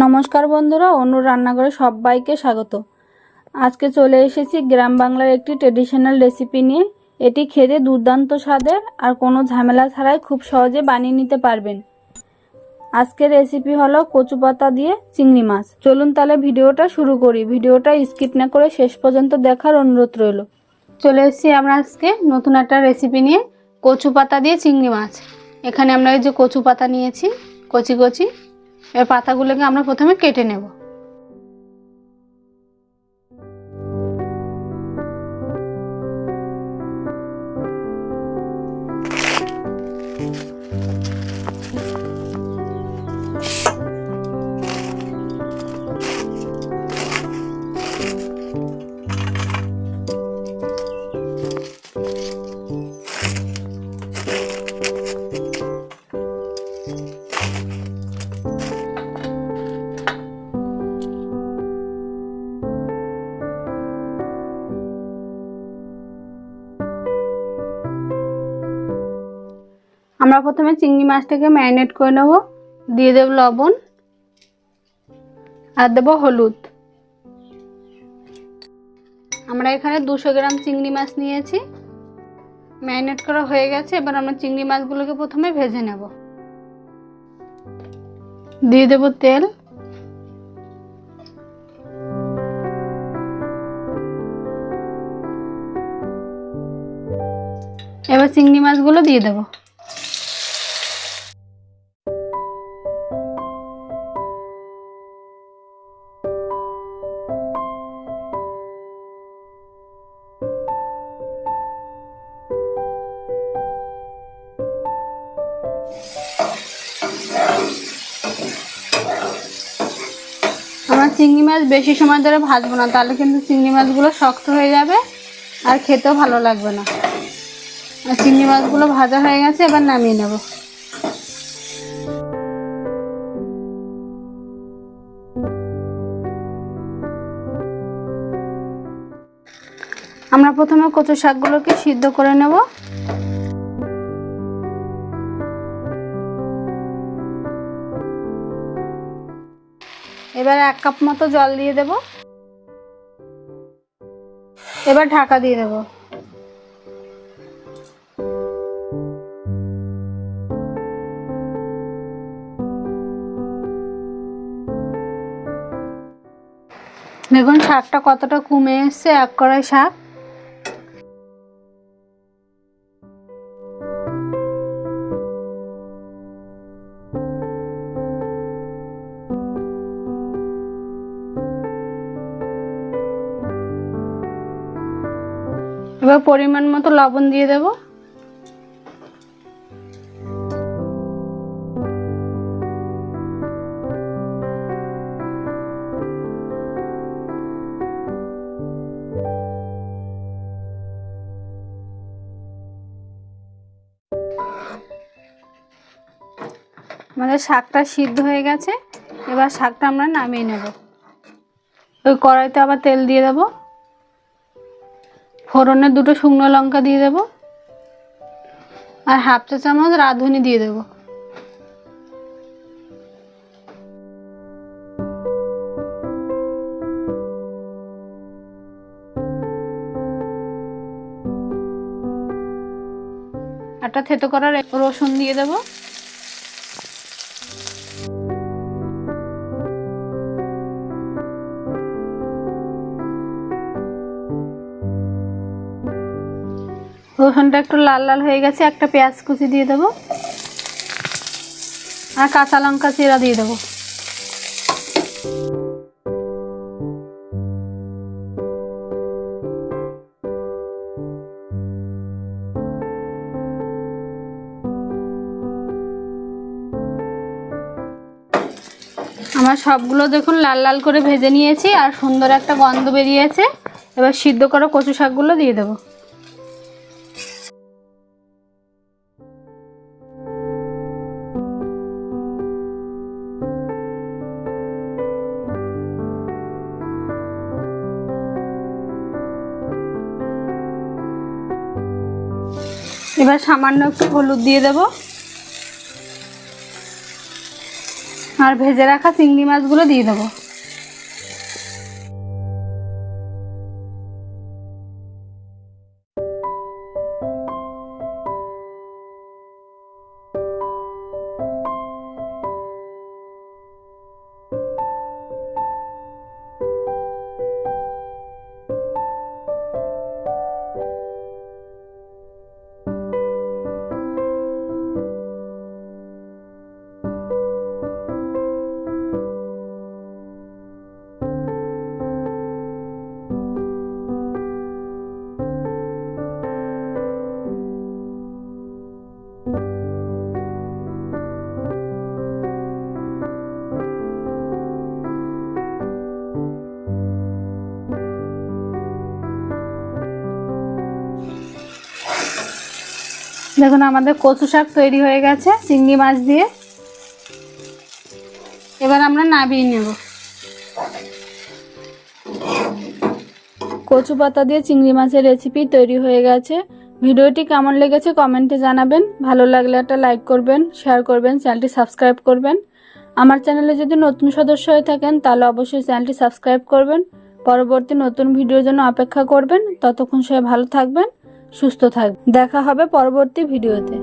নমস্কার বন্ধুরা, অনুর রান্নাঘরে সবাইকে স্বাগত। আজকে চলে এসেছি গ্রাম বাংলার একটি ট্রেডিশনাল রেসিপি নিয়ে। এটি খেতে দুর্দান্ত স্বাদের আর কোনো ঝামেলা ছাড়াই খুব সহজে বানিয়ে নিতে পারবেন। আজকের রেসিপি হলো কচু পাতা দিয়ে চিংড়ি মাছ। চলুন তাহলে ভিডিওটা শুরু করি। ভিডিওটা স্কিপ না করে শেষ পর্যন্ত দেখার অনুরোধ রইল। চলে এসেছি আমরা আজকে নতুন একটা রেসিপি নিয়ে, কচু পাতা দিয়ে চিংড়ি মাছ। এখানে আমরা এই যে কচু পাতা নিয়েছি কচি কচি। এর পাতাগুলোকে আমরা প্রথমে কেটে নেব। আমরা প্রথমে চিংড়ি মাছটাকে ম্যারিনেট করে নেব। দিয়ে দেব লবণ আর দেব হলুদ। আমরা এখানে 200 গ্রাম চিংড়ি মাছ নিয়েছি, ম্যারিনেট করা হয়ে গেছে। এবার আমরা চিংড়ি মাছগুলোকে প্রথমে ভেজে নেব। দিয়ে দেব তেল, এবার চিংড়ি মাছগুলো দিয়ে দেব। আমরা চিংড়ি মাছ বেশি সময় ধরে ভাজবো না, তাহলে কিন্তু চিংড়ি মাছগুলো শক্ত হয়ে যাবে আর খেতেও ভালো লাগবে না। আর চিংড়ি মাছগুলো ভাজা হয়ে গেছে, এবার নামিয়ে নেব। আমরা প্রথমে কচু শাকগুলোকে সিদ্ধ করে নেব। এবার 1 কাপ মতো জল দিয়ে দেব। এবার ঢাকা দিয়ে দেব। দেখুন শাকটা কতটা কমে এসছে, 1 কড়াই শাক। এবার পরিমাণ মতো লবণ দিয়ে দেব। আমাদের শাকটা সিদ্ধ হয়ে গেছে। এবার শাকটা আমরা নামিয়ে নেব। ওই কড়াইতে আবার তেল দিয়ে দেব। ফোড়নে 2টো শুকনো লঙ্কা দিয়ে দেব আর 1/2 চা চামচ রাঁধুনি দিয়ে দেব। একটা থেতো করা রসুন দিয়ে দেব। রসুনটা একটু লাল লাল হয়ে গেছে, একটা পেঁয়াজ কুচি দিয়ে দেব আর কাঁচা লঙ্কা চিরা দিয়ে দেব। আমার সবগুলো দেখুন লাল লাল করে ভেজে নিয়েছি আর সুন্দর একটা গন্ধ বেরিয়েছে। এবার সিদ্ধ করা কচু শাকগুলো দিয়ে দেব। এবার সামান্য একটু হলুদ দিয়ে দেব আর ভেজে রাখা চিংড়ি মাছগুলো দিয়ে দেবো। দেখুন আমাদের কচু শাক তৈরি হয়ে গেছে চিংড়ি মাছ দিয়ে। এবার আমরা নামিয়ে নেব। কচু পাতা দিয়ে চিংড়ি মাছের রেসিপি তৈরি হয়ে গেছে। ভিডিওটি কেমন লেগেছে কমেন্টে জানাবেন। ভালো লাগলে একটা লাইক করবেন, শেয়ার করবেন, চ্যানেলটি সাবস্ক্রাইব করবেন। আমার চ্যানেলে যদি নতুন সদস্য হয়ে থাকেন তাহলে অবশ্যই চ্যানেলটি সাবস্ক্রাইব করবেন। পরবর্তী নতুন ভিডিওর জন্য অপেক্ষা করবেন। ততক্ষণ সবাই ভালো থাকবেন, সুস্থ থাকবেন। দেখা হবে পরবর্তী ভিডিওতে।